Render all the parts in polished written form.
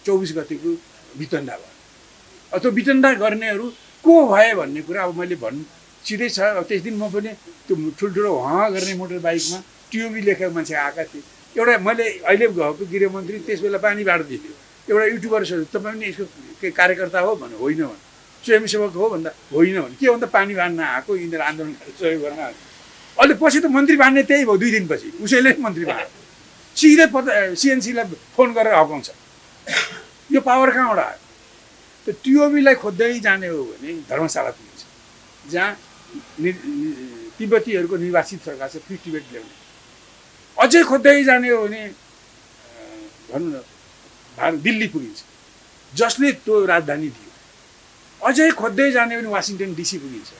24 गतेको वितण्डा भयो। अब त्यो वितण्डा गर्नेहरू को भए भन्ने कुरा अब मैले सिधै छ। अब त्यस दिन म पनि त्यो ठुल्ठुलो हँ गर्ने मोटर बाइकमा टिओबी लेखेको मान्छे आएका थिए। एउटा मैले अहिले गएको गृहमन्त्री त्यस बेला पानी बाँड्दै थियो। एउटा युट्युबर्सहरू तपाईँ पनि यसको के कार्यकर्ता हो भने होइन भने, स्वयंसेवक हो भन्दा होइन भने, के भन्दा पानी बाँड्न आएको यिनीहरू आन्दोलन सहयोग गर्न आएको। अहिले पछि त मन्त्री बाँड्ने त्यही भयो। 2 दिनपछि उसैले मन्त्री बाँड्यो। सिधै सिएनसीलाई फोन गरेर हकाउँछ। यो पावर कहाँबाट आयो? त्यो टिओबीलाई खोज्दै जाने हो भने धर्मशाला पुगिन्छ, जहाँ तिब्बतीहरूको निर्वासित सरकार छ, फ्री टिबेट ल्याउने। अझै खोज्दै जाने हो भने भनौँ न दिल्ली पुगिन्छ, जसले त्यो राजधानी दियो। अझै खोज्दै जाने हो भने वासिङटन डिसी पुगिन्छ,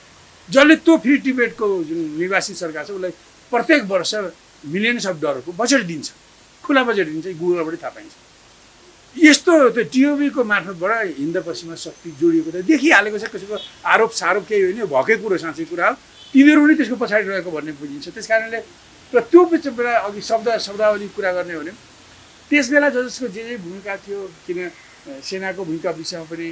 जसले त्यो फ्री टिबेटको जुन निर्वासित सरकार छ उसलाई प्रत्येक वर्ष मिलियन्स अफ डलरको बजेट दिन्छ, खुला बजेट दिन्छ। गुगलबाटै थाहा पाइन्छ। यस्तो त्यो टिओबीको मार्फतबाट हिन्द पश्चिमा शक्ति जोडिएको त देखिहालेको छ। कसैको आरोप सारोप केही होइन, भएकै कुरो साँच्चै कुरा हो। तिनीहरू पनि त्यसको पछाडि रहेको भन्ने बुझिन्छ। त्यस कारणले र त्यो बेला अघि शब्दावली कुरा गर्ने हो भने त्यस बेला जसको जे भूमिका थियो, किन सेनाको भूमिका विषयमा पनि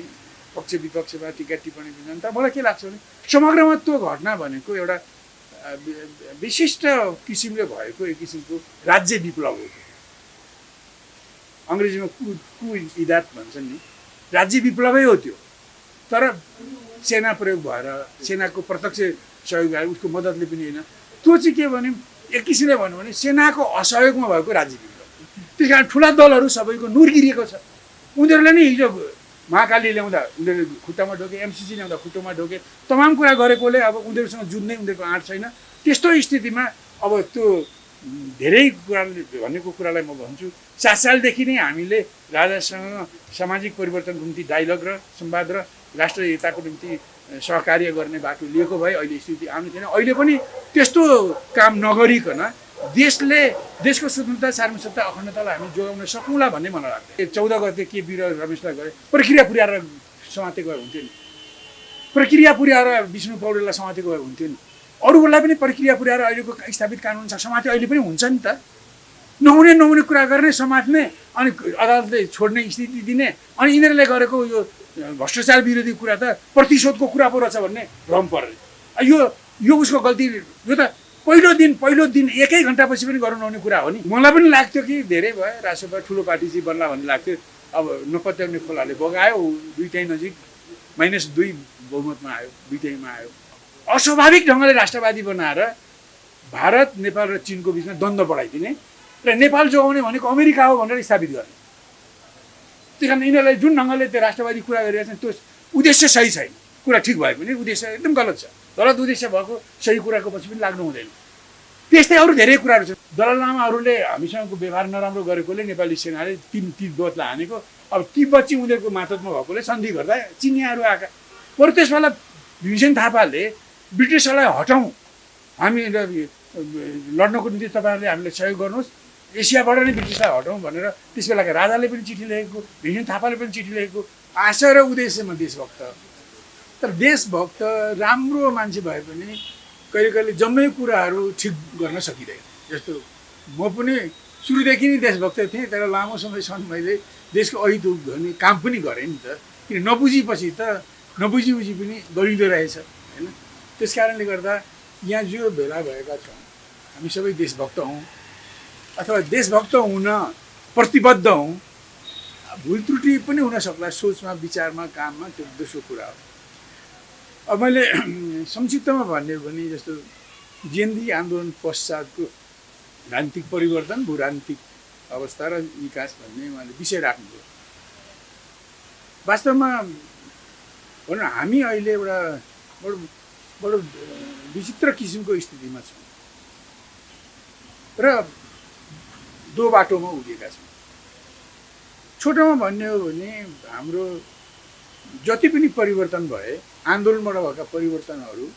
पक्ष विपक्षमा टिका टिप्पणी दिन्छन्। तर मलाई के लाग्छ भने समग्रमा त्यो घटना भनेको एउटा विशिष्ट किसिमले भएको एक किसिमको राज्य विप्लव हो। अङ्ग्रेजीमा कु इदात भन्छन् नि, राज्य विप्लवै हो त्यो। तर सेना प्रयोग भएर, सेनाको प्रत्यक्ष सहयोग भएर, उसको मद्दतले पनि होइन। त्यो चाहिँ के भने एक किसिमले भन्यो भने सेनाको असहयोगमा भएको राज्य विप्लव। त्यस कारण ठुला दलहरू सबैको नुर्गिरिएको छ। उनीहरूले नै हिजो महाकाली ल्याउँदा उनीहरूले खुट्टामा ढोके, एमसिसी ल्याउँदा खुट्टामा ढोके, तमाम कुरा गरेकोले अब उनीहरूसँग जुझ्नै उनीहरूको आँट छैन। त्यस्तो स्थितिमा अब त्यो धेरै कुराले भनेको कुरालाई म भन्छु, 7 सालदेखि नै हामीले राजासँग सामाजिक परिवर्तनको निम्ति डायलग र संवाद र राष्ट्र एकताको निम्ति सहकार्य गर्ने बाटो लिएको भए अहिले स्थिति आउने थिएन। अहिले पनि त्यस्तो काम नगरिकन देशको स्वतन्त्रता, सार्वभौमिकता, अखण्डतालाई हामी जोगाउन सकौँला भन्ने मलाई लाग्छ। 14 गते के वीर रमेशलाई गरे प्रक्रिया पुर्याएर समातेको भए हुन्थ्यो नि, प्रक्रिया पुर्याएर विष्णु पौडेललाई समातेको भए हुन्थ्यो नि। अरूलाई पनि प्रक्रिया पुर्याएर अहिलेको स्थापित कानुन छ समाते अहिले पनि हुन्छ नि त। नहुने कुरा गर्ने, समात्ने, अनि अदालतले छोड्ने स्थिति दिने, अनि यिनीहरूले गरेको यो भ्रष्टाचार विरोधी कुरा त प्रतिशोधको कुरा पो रहेछ भन्ने भ्रम पर्ने। यो उसको गल्ती। यो त पहिलो दिन 1 घन्टापछि पनि गर्नु नहुने कुरा हो नि। मलाई पनि लाग्थ्यो कि धेरै भयो राष्ट्रसभा ठुलो पार्टी चाहिँ बन्ला भन्ने लाग्थ्यो। अब नपत्याउने खोलाले बगायो, दुईटै नजिक -2 बहुमतमा आयो, दुईटैमा आयो। अस्वाभाविक ढङ्गले राष्ट्रवादी बनाएर भारत, नेपाल र चीनको बिचमा द्वन्द्व बढाइदिने र नेपाल जोगाउने भनेको अमेरिका हो भनेर स्थापित गर्ने। त्यही कारण यिनीहरूलाई जुन ढङ्गले त्यो राष्ट्रवादी कुरा गरिरहेछन् त्यो उद्देश्य सही छैन। कुरा ठिक भए पनि उद्देश्य एकदम गलत छ। गलत उद्देश्य भएको सही कुराको पछि पनि लाग्नु हुँदैन। त्यस्तै अरू धेरै कुराहरू छन्। दलाल लामाहरूले हामीसँगको व्यवहार नराम्रो गरेकोले नेपाली सेनाले तिब्बतलाई हानेको। अब तिब्बत चाहिँ उनीहरूको मातहतमा भएकोले सन्धि गर्दा चिनियाहरू आएका। बरु त्यसबेला भीमसेन थापाले ब्रिटिसहरूलाई हटाउँ, हामी लड्नको निम्ति तपाईँहरूले हामीलाई सहयोग गर्नुहोस्, एसियाबाट नै ब्रिटिसलाई हटाउँ भनेर त्यस बेलाका राजाले पनि चिठी लेखेको, भीमसेन थापाले पनि चिठी लेखेको। आशा र उद्देश्यमा देशभक्त। तर देशभक्त राम्रो मान्छे भए पनि कहिले कहिले जम्मै कुराहरू ठिक गर्न सकिँदैन। जस्तो म पनि सुरुदेखि नै देशभक्त थिएँ, तर लामो समयसम्म मैले देशको अहित गर्ने काम पनि गरेँ नि त। किन नबुझेपछि त नबुझी पनि गरिँदो रहेछ होइन। त्यस कारणले गर्दा यहाँ जो भेला भएका छौँ हामी सबै देशभक्त हौँ अथवा देशभक्त हुन प्रतिबद्ध हौँ। भुल त्रुटि पनि हुन सक्ला सोचमा, विचारमा, काममा, त्यो दोस्रो कुरा हो। अब मैले संक्षिप्तमा भन्ने भने जस्तो जेएनजी आन्दोलन पश्चातको राजनीतिक परिवर्तन, भू राजनीतिक अवस्था र विकास भन्ने उहाँले विषय राख्नुभयो। वास्तवमा भनौँ हामी अहिले एउटा बडो विचित्र किसिमको स्थितिमा छौँ र 2 बाटोमा उभिएका छौँ। छोटोमा भन्ने हो भने हाम्रो जति पनि परिवर्तन भए, आन्दोलनबाट भएका परिवर्तनहरू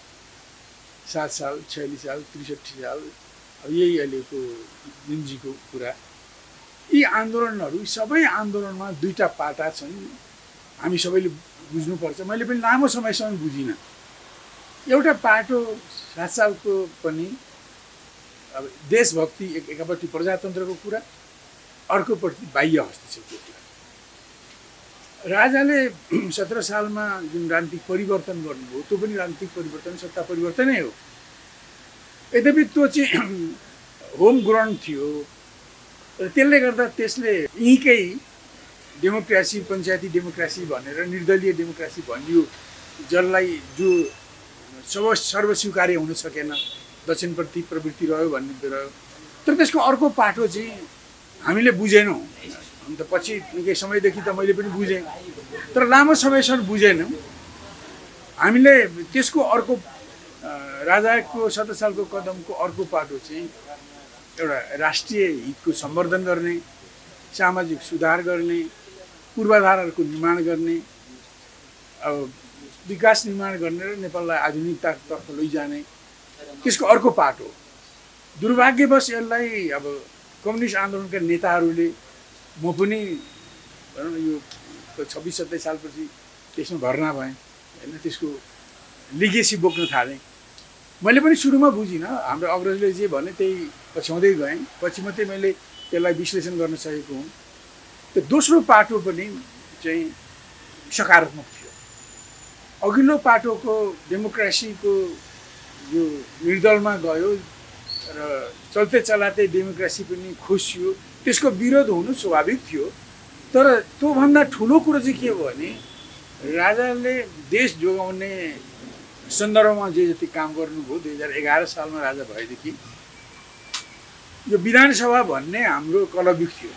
7 साल, 46 साल, 63 साल, अब यही अहिलेको निम्जीको कुरा, यी आन्दोलनहरू सबै आन्दोलनमा 2टा पाटा छन्। हामी सबैले बुझ्नुपर्छ। मैले पनि लामो समयसम्म बुझिनँ। एउटा पाटो 7 सालको पनि अब देशभक्ति, एकापट्टि प्रजातन्त्रको कुरा, अर्कोपट्टि बाह्य हस्तक्षेपको कुरा। राजाले 17 सालमा जुन राजनीतिक परिवर्तन गर्नुभयो त्यो पनि राजनीतिक परिवर्तन सत्ता परिवर्तनै हो। यद्यपि त्यो चाहिँ होम ग्राउन्ड थियो र त्यसले गर्दा त्यसले यहीँकै डेमोक्रेसी पञ्चायती डेमोक्रेसी भनेर निर्दलीय डेमोक्रेसी भनियो जसलाई जो सर्वस्वीकार्य हुन सकेन, दक्षिणप्रति प्रवृत्ति रह्यो भन्ने रह्यो। तर त्यसको अर्को पाटो चाहिँ हामीले बुझेनौँ। अन्त पछि निकै समयदेखि त मैले पनि बुझेँ, तर लामो समयसम्म बुझेनौँ। हामीले त्यसको अर्को राजाको 17 सालको कदमको अर्को पाटो चाहिँ एउटा राष्ट्रिय हितको सम्वर्धन गर्ने, सामाजिक सुधार गर्ने, पूर्वाधारहरूको निर्माण गर्ने, अब विकास निर्माण गर्ने र नेपाललाई आधुनिकतातर्फ लैजाने त्यसको अर्को पाटो। दुर्भाग्यवश यसलाई अब कम्युनिस्ट आन्दोलनका नेताहरूले म पनि भनौँ न यो 26-27 सालपछि त्यसमा भर्ना भएँ होइन, त्यसको लिगेसी बोक्न थालेँ। मैले पनि सुरुमा बुझिनँ, हाम्रो अग्रजले जे भने त्यही पछ्याउँदै गएँ, पछि मात्रै मैले त्यसलाई विश्लेषण गर्न सकेको हुँ। त्यो दोस्रो पाटो पनि चाहिँ सकारात्मक थियो। अघिल्लो पाटोको डेमोक्रेसीको जो निर्दलमा गयो र चल्ते चलाते डेमोक्रेसी पनि खोसियो, त्यसको विरोध हुनु स्वाभाविक थियो। तर त्योभन्दा ठुलो कुरो चाहिँ के हो भने राजाले देश जोगाउने सन्दर्भमा जे जति काम गर्नुभयो 2011 सालमा राजा भएदेखि यो विधानसभा भन्ने हाम्रो कलयुग थियो।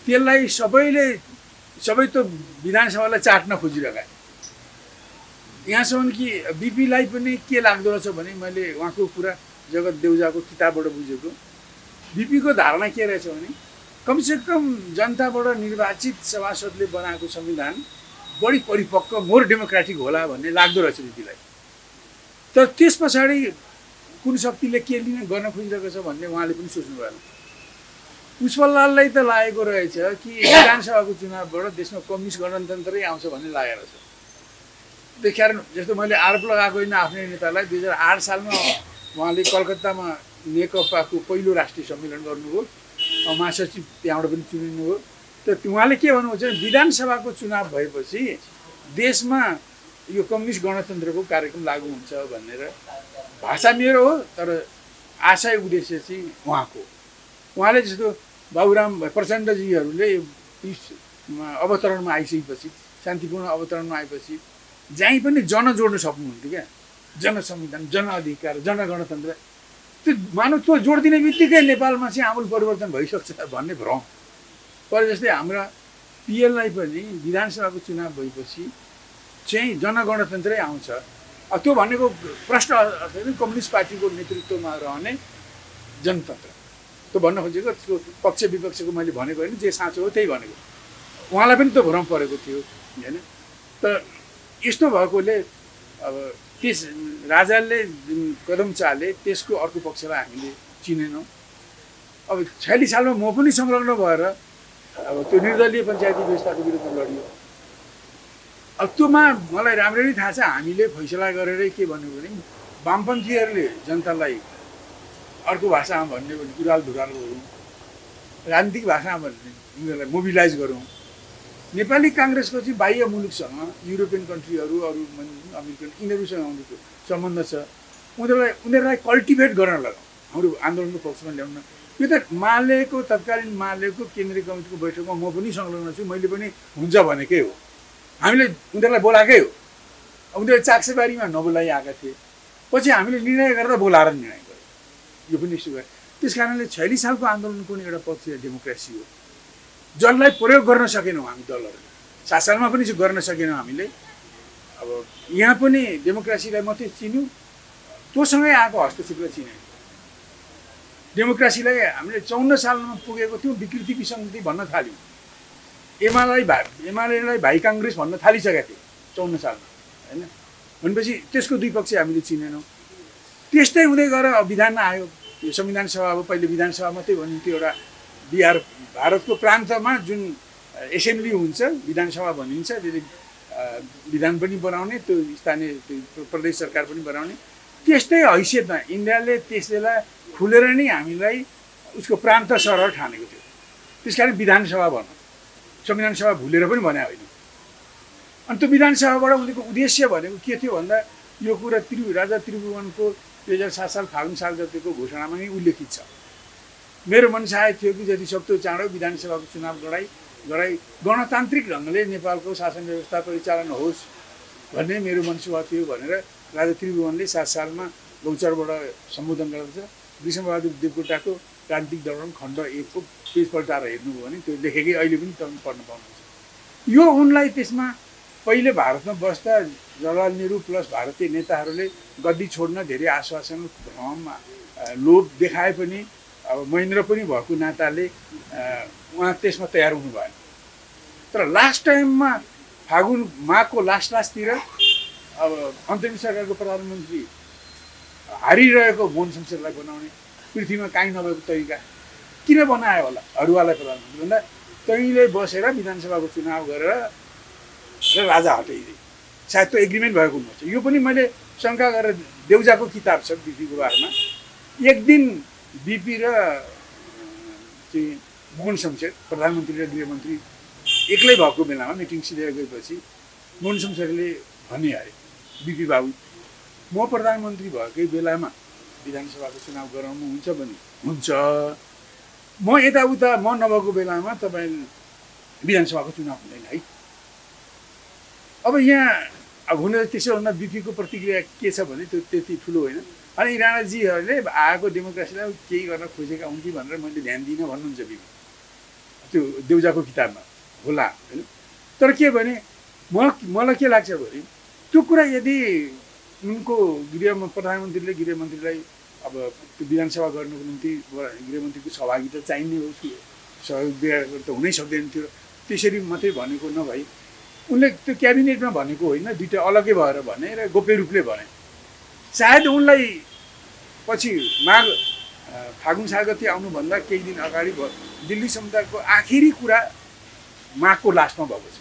त्यसलाई सबै त विधानसभालाई चाट्न खोजिरहेका। यहाँसम्म कि बिपीलाई पनि के लाग्दो रहेछ भने मैले उहाँको कुरा जगत देउजाको किताबबाट बुझेको, बिपीको धारणा के रहेछ भने कमसेकम जनताबाट निर्वाचित सभासदले बनाएको संविधान बढी परिपक्व मोर डेमोक्रेटिक होला भन्ने लाग्दो रहेछ बिपीलाई। तर त्यस पछाडि कुन शक्तिले के लिन गर्न खोजिरहेको छ भन्ने उहाँले पनि सोच्नु भएन। पुष्पलाललाई त लागेको रहेछ कि विधानसभाको चुनावबाट देशमा कम्युनिस्ट गणतन्त्रै आउँछ भन्ने लागेको रहेछ। त्यस कारण जस्तो मैले आरोप लगाएको होइन आफ्नै नेतालाई, 2008 सालमा उहाँले कलकत्तामा नेकपाको पहिलो राष्ट्रिय सम्मेलन गर्नुभयो, महासचिव त्यहाँबाट पनि चुनिनुभयो। तर उहाँले के भन्नुहुन्छ भने विधानसभाको चुनाव भएपछि देशमा यो कम्युनिस्ट गणतन्त्रको कार्यक्रम लागू हुन्छ भनेर भाषा मेरो हो, तर आशय उद्देश्य चाहिँ उहाँको। उहाँले जस्तो बाबुराम प्रचण्डजीहरूले अवतरणमा आइसकेपछि, शान्तिपूर्ण अवतरणमा आएपछि जहीँ पनि जन जोड्न सक्नुहुन्थ्यो क्या, जनसंविधान, जनअधिकार, जनगणतन्त्र। त्यो मानव त्यो जोड दिने बित्तिकै नेपालमा चाहिँ आमूल परिवर्तन भइसक्छ भन्ने भ्रम। पर जस्तै हाम्रा पिएललाई पनि विधानसभाको चुनाव भएपछि चाहिँ जनगणतन्त्रै आउँछ। त्यो भनेको प्रश्न कम्युनिस्ट पार्टीको नेतृत्वमा रहने जनतन्त्र। त्यो भन्न खोजेको त्यसको पक्ष विपक्षको मैले भनेको होइन, जे साँचो हो त्यही भनेको। उहाँलाई पनि त्यो भ्रम परेको थियो होइन। तर यस्तो भएकोले अब त्यस राजाले जुन कदम चाले त्यसको अर्को पक्षलाई हामीले चिनेनौँ। अब 46 सालमा म पनि संलग्न भएर अब त्यो निर्दलीय पञ्चायती व्यवस्थाको विरुद्ध लडियो। अब त्योमा मलाई राम्ररी थाहा छ हामीले फैसला गरेरै के भन्यो भने वामपन्थीहरूले जनतालाई अर्को भाषामा भन्ने भने उराल ढुराल गरौँ, राजनीतिक भाषामा भन्ने उनीहरूलाई मोबिलाइज गरौँ। नेपाली काङ्ग्रेसको चाहिँ बाह्य मुलुकसँग, युरोपियन कन्ट्रीहरू, अरू अमेरिकन, यिनीहरूसँग उनीहरूको सम्बन्ध छ। उनीहरूलाई कल्टिभेट गर्न लगाउँ, हाम्रो आन्दोलनको पक्षमा ल्याउन। यो त मालेको तत्कालीन मालेको केन्द्रीय कमिटीको बैठकमा म पनि संलग्न छु, मैले पनि हुन्छ भनेकै हो। हामीले उनीहरूलाई बोलाएकै हो। उनीहरू चाक्सेबारीमा नबोलाइ आएका थिए, पछि हामीले निर्णय गरेर बोलाएर निर्णय गऱ्यौँ। यो पनि यसो गरे। त्यस कारणले 46 सालको आन्दोलनको पनि एउटा पक्ष डेमोक्रेसी हो, जसलाई प्रयोग गर्न सकेनौँ हामी दलहरूले। 7 सालमा पनि गर्न सकेनौँ हामीले। अब यहाँ पनि डेमोक्रेसीलाई मात्रै चिन्यौँ, त्योसँगै आएको हस्तक्षेपलाई चिन्यौँ। डेमोक्रेसीलाई हामीले 54 सालमा पुगेको थियौँ, विकृति विसङ्गति भन्न थाल्यौँ। एमालेलाई भाइ काङ्ग्रेस भन्न थालिसकेका थिए 54 सालमा होइन। भनेपछि त्यसको दुई पक्ष हामीले चिनेनौँ। त्यस्तै हुँदै गएर विधान आयो, यो संविधान सभा। अब पहिले विधानसभा मात्रै भनिन्थ्यो, एउटा बिहार भारतको प्रान्तमा जुन एसेम्ब्ली हुन्छ विधानसभा भनिन्छ, त्यसले विधान पनि बनाउने, त्यो स्थानीय प्रदेश सरकार पनि बनाउने। त्यस्तै हैसियतमा इन्डियाले त्यस बेला खुलेर नै हामीलाई उसको प्रान्त सरह ठानेको थियो। त्यस कारण विधानसभा भनौँ। संविधान सभा भुलेर पनि भने होइन। अनि त्यो विधान सभाबाट उनीको उद्देश्य भनेको के थियो भन्दा यो कुरा राजा त्रिभुवनको 2007 साल फागुन 7 गतेको घोषणामा नै उल्लेखित छ। मेरो मनसाय थियो कि जति सक्दो चाँडो विधान सभाको चुनाव गराई गणतान्त्रिक ढङ्गले नेपालको शासन व्यवस्था परिचालन होस् भन्ने मेरो मनसुवा थियो भनेर राजा त्रिभुवनले 7 सालमा गौचरबाट सम्बोधन गर्दछ। विष्णुबहादुर देवकोटाको राजनीतिक दर्पण खण्ड 1 को पेज पल्टाएर हेर्नुभयो भने त्यो लेखेकै अहिले पनि तपाईँ पढ्न पाउनुहुन्छ। यो उनलाई त्यसमा पहिले भारतमा बस्दा जवाहरलाल नेहरू प्लस भारतीय नेताहरूले गद्दी छोड्न धेरै आश्वासन भ्रम लोभ देखाए पनि अब महेन्द्र पनि भएको नाताले उहाँ त्यसमा तयार हुनु भएन। तर लास्ट टाइममा माघको लास्टतिर अब अन्तरिम सरकारको प्रधानमन्त्री हारिरहेको मोहन शमशेरलाई बनाउने पृथ्वीमा काहीँ नभएको तरिका किन बनायो होला अरूवालाई प्रधानमन्त्री भन्दा तैँले बसेर विधानसभाको चुनाव गरेर राजा हटाइदिए। सायद त्यो एग्रिमेन्ट भएको हुनुपर्छ। यो पनि मैले शङ्का गरेर देउजाको किताब छ बिपीको बारेमा। एक दिन बिपी र चाहिँ मोहन शमशेर प्रधानमन्त्री र गृहमन्त्री एक्लै भएको बेलामा मिटिङ सिधेर गएपछि मोहन शमशेरले भने अरे बिपी बाबु म प्रधानमन्त्री भएकै बेलामा विधानसभाको चुनाव गराउनु हुन्छ भने हुन्छ, म यताउता म नभएको बेलामा तपाईँ विधानसभाको चुनाव हुँदैन है। अब यहाँ अब हुन त्यसो भन्दा बिपीको प्रतिक्रिया के छ भने त्यो त्यति ठुलो होइन। अनि राणाजीहरूले आएको डेमोक्रेसीलाई केही गर्न खोजेका हुन् कि भनेर मैले ध्यान दिइनँ भन्नुहुन्छ बिपी त्यो देउजाको किताबमा होला होइन। तर के भने मलाई के लाग्छ भने त्यो कुरा यदि उनको प्रधानमन्त्रीले गृहमन्त्रीलाई अब त्यो विधानसभा गर्नुको निम्ति गृहमन्त्रीको सहभागिता चाहिने हो, सहयोग त हुनै सक्दैन थियो। त्यसरी मात्रै भनेको नभई उनले त्यो क्याबिनेटमा भनेको होइन, दुईवटा अलग्गै भएर भने र गोप्य रूपले भने। सायद उनलाई पछि फागुन 7 गते आउनुभन्दा केही दिन अगाडि दिल्ली समुदायको आखिरी कुरा माघको लास्टमा भएको छ।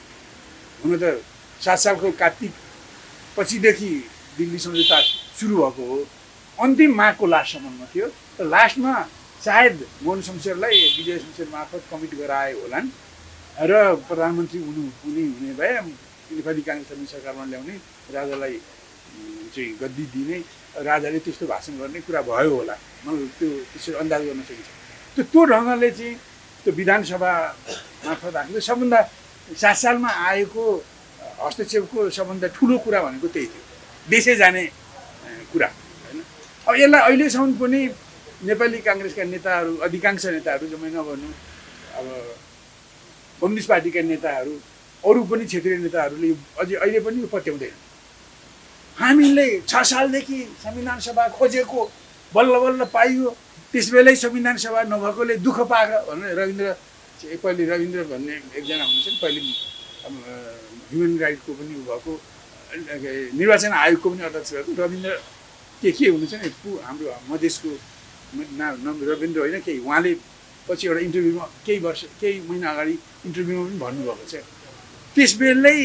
हुन त 7 सालको कार्तिक पछिदेखि दिल्ली सम्झौता सुरु भएको हो, अन्तिम माघको लास्टसम्ममा थियो। र लास्टमा सायद मोहन शमशेरलाई विजय शमशेर मार्फत कमिट गराए होलान् र प्रधानमन्त्री हुने भए नेपाली काङ्ग्रेस सरकारमा ल्याउने राजालाई चाहिँ गद्दी दिने राजाले त्यस्तो भाषण गर्ने कुरा भयो होला। मलाई त्यो त्यसरी अन्दाज गर्न सकिन्छ। त्यो ढङ्गले चाहिँ त्यो विधानसभा मार्फत आएको सबभन्दा 7 सालमा आएको हस्तक्षेपको सबभन्दा ठुलो कुरा भनेको त्यही थियो, देशै जाने कुरा होइन। अब यसलाई अहिलेसम्म पनि नेपाली काङ्ग्रेसका नेताहरू अधिकांश नेताहरू जम्मै नभन्नु अब कम्युनिस्ट पार्टीका नेताहरू अरू पनि क्षेत्रीय नेताहरूले अझै अहिले पनि यो पत्याउँदैन। हामीले 6 सालदेखि संविधान सभा खोजेको बल्ल पाइयो, त्यसबेलै संविधान सभा नभएकोले दुःख पाएको भनेर रविन्द्र भन्ने एकजना हुनुहुन्छ पहिले ह्युमन राइटको पनि भएको निर्वाचन आयोगको पनि अध्यक्ष भएको रविन्द्र के हुनुहुन्छ नि हाम्रो मधेसको रविन्द्र होइन केही, उहाँले पछि एउटा इन्टरभ्यूमा केही महिना अगाडि इन्टरभ्यूमा पनि भन्नुभएको छ त्यसबेलै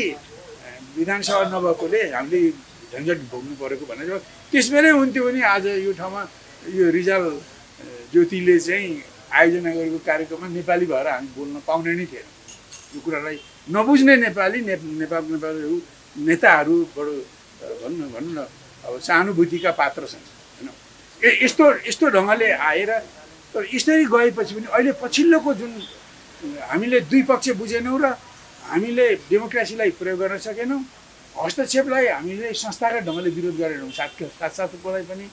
विधानसभा नभएकोले हामीले झन्झट भोग्नु परेको भनेर। त्यसबेलै हुन्थ्यो भने आज यो ठाउँमा यो रिजाल ज्योतिले चाहिँ आयोजना गरेको कार्यक्रममा नेपाली भएर हामी बोल्न पाउने नै थिएन। यो कुरालाई नबुझ्ने नेपालहरू नेताहरू बडो भनौँ न अब सहानुभूतिका पात्र छन् होइन। यस्तो ढङ्गले आएर तर यसरी गएपछि पनि अहिले पछिल्लोको जुन हामीले दुई पक्ष बुझेनौँ र हामीले डेमोक्रेसीलाई प्रयोग गर्न सकेनौँ, हस्तक्षेपलाई हामीले संस्थागत ढङ्गले विरोध गरेनौँ। 7 पनि